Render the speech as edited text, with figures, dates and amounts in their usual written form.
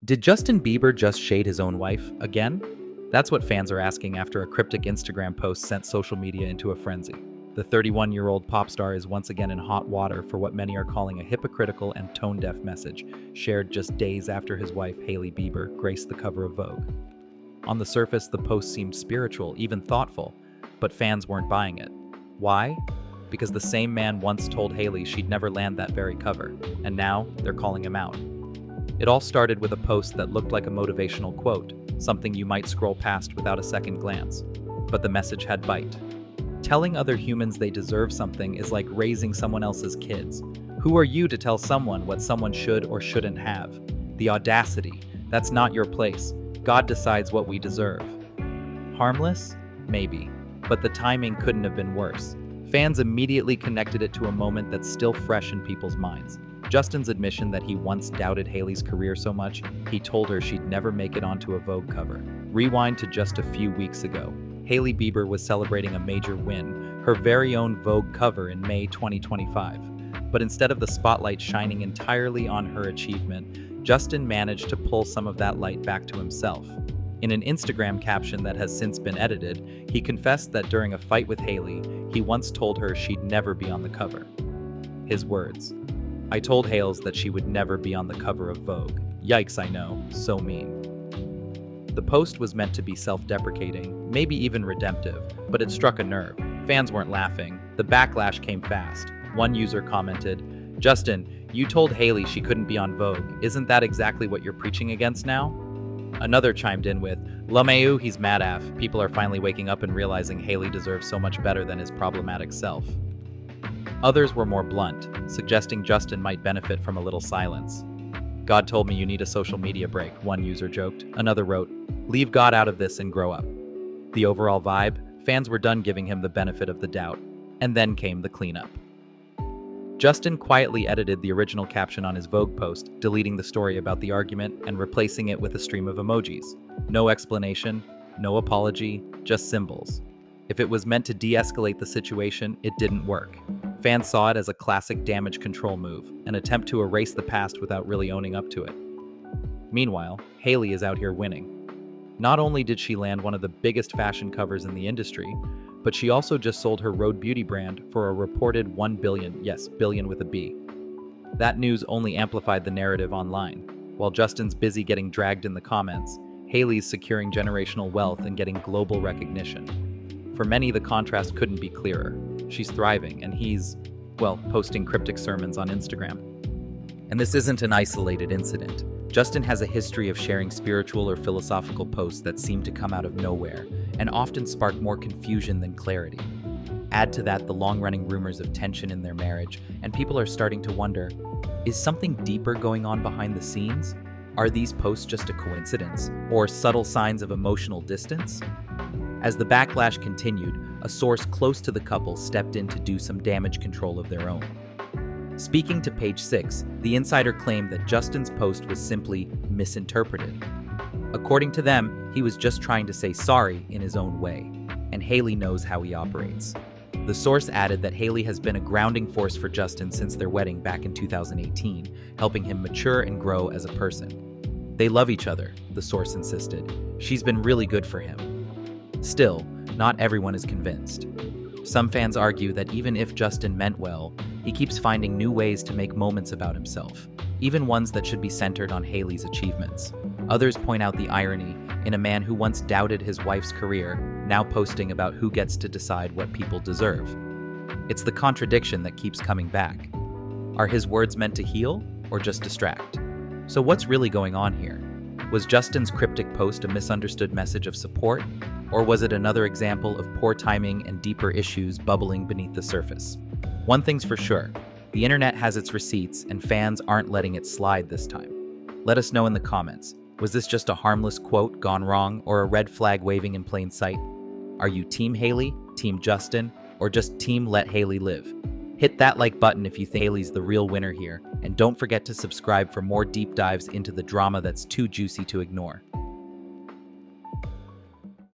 Did Justin Bieber just shade his own wife again? That's what fans are asking after a cryptic Instagram post sent social media into a frenzy. The 31-year-old pop star is once again in hot water for what many are calling a hypocritical and tone-deaf message, shared just days after his wife Hailey Bieber graced the cover of Vogue. On the surface, the post seemed spiritual, even thoughtful, but fans weren't buying it. Why? Because the same man once told Hailey she'd never land that very cover, and now they're calling him out. It all started with a post that looked like a motivational quote, something you might scroll past without a second glance. But the message had bite. Telling other humans they deserve something is like raising someone else's kids. Who are you to tell someone what someone should or shouldn't have? The audacity. That's not your place. God decides what we deserve. Harmless? Maybe. But the timing couldn't have been worse. Fans immediately connected it to a moment that's still fresh in people's minds. Justin's admission that he once doubted Hailey's career so much, he told her she'd never make it onto a Vogue cover. Rewind to just a few weeks ago. Hailey Bieber was celebrating a major win, her very own Vogue cover in May 2025. But instead of the spotlight shining entirely on her achievement, Justin managed to pull some of that light back to himself. In an Instagram caption that has since been edited, he confessed that during a fight with Hailey, he once told her she'd never be on the cover. His words: "I told Hales that she would never be on the cover of Vogue. Yikes, I know, so mean." The post was meant to be self-deprecating, maybe even redemptive, but it struck a nerve. Fans weren't laughing. The backlash came fast. One user commented, "Justin, you told Hailey she couldn't be on Vogue. Isn't that exactly what you're preaching against now?" Another chimed in with, "Lameu, he's mad af. People are finally waking up and realizing Hailey deserves so much better than his problematic self." Others were more blunt, suggesting Justin might benefit from a little silence. "God told me you need a social media break," one user joked. Another wrote, "Leave God out of this and grow up." The overall vibe? Fans were done giving him the benefit of the doubt. And then came the cleanup. Justin quietly edited the original caption on his Vogue post, deleting the story about the argument and replacing it with a stream of emojis. No explanation, no apology, just symbols. If it was meant to de-escalate the situation, it didn't work. Fans saw it as a classic damage control move, an attempt to erase the past without really owning up to it. Meanwhile, Hailey is out here winning. Not only did she land one of the biggest fashion covers in the industry, but she also just sold her Rhode beauty brand for a reported $1 billion, yes, billion with a B. That news only amplified the narrative online. While Justin's busy getting dragged in the comments, Hailey's securing generational wealth and getting global recognition. For many, the contrast couldn't be clearer. She's thriving, and he's, well, posting cryptic sermons on Instagram. And this isn't an isolated incident. Justin has a history of sharing spiritual or philosophical posts that seem to come out of nowhere and often spark more confusion than clarity. Add to that the long-running rumors of tension in their marriage, and people are starting to wonder, is something deeper going on behind the scenes? Are these posts just a coincidence, or subtle signs of emotional distance? As the backlash continued, a source close to the couple stepped in to do some damage control of their own. Speaking to Page 6, the insider claimed that Justin's post was simply misinterpreted. According to them, he was just trying to say sorry in his own way, and Hailey knows how he operates. The source added that Hailey has been a grounding force for Justin since their wedding back in 2018, helping him mature and grow as a person. They love each other, the source insisted. She's been really good for him. Still, not everyone is convinced. Some fans argue that even if Justin meant well, he keeps finding new ways to make moments about himself, even ones that should be centered on Hailey's achievements. Others point out the irony in a man who once doubted his wife's career, now posting about who gets to decide what people deserve. It's the contradiction that keeps coming back. Are his words meant to heal or just distract? So what's really going on here? Was Justin's cryptic post a misunderstood message of support, or was it another example of poor timing and deeper issues bubbling beneath the surface? One thing's for sure, the internet has its receipts and fans aren't letting it slide this time. Let us know in the comments. Was this just a harmless quote gone wrong, or a red flag waving in plain sight? Are you Team Hailey, Team Justin, or just Team Let Hailey Live? Hit that like button if you think Hailey's the real winner here, and don't forget to subscribe for more deep dives into the drama that's too juicy to ignore.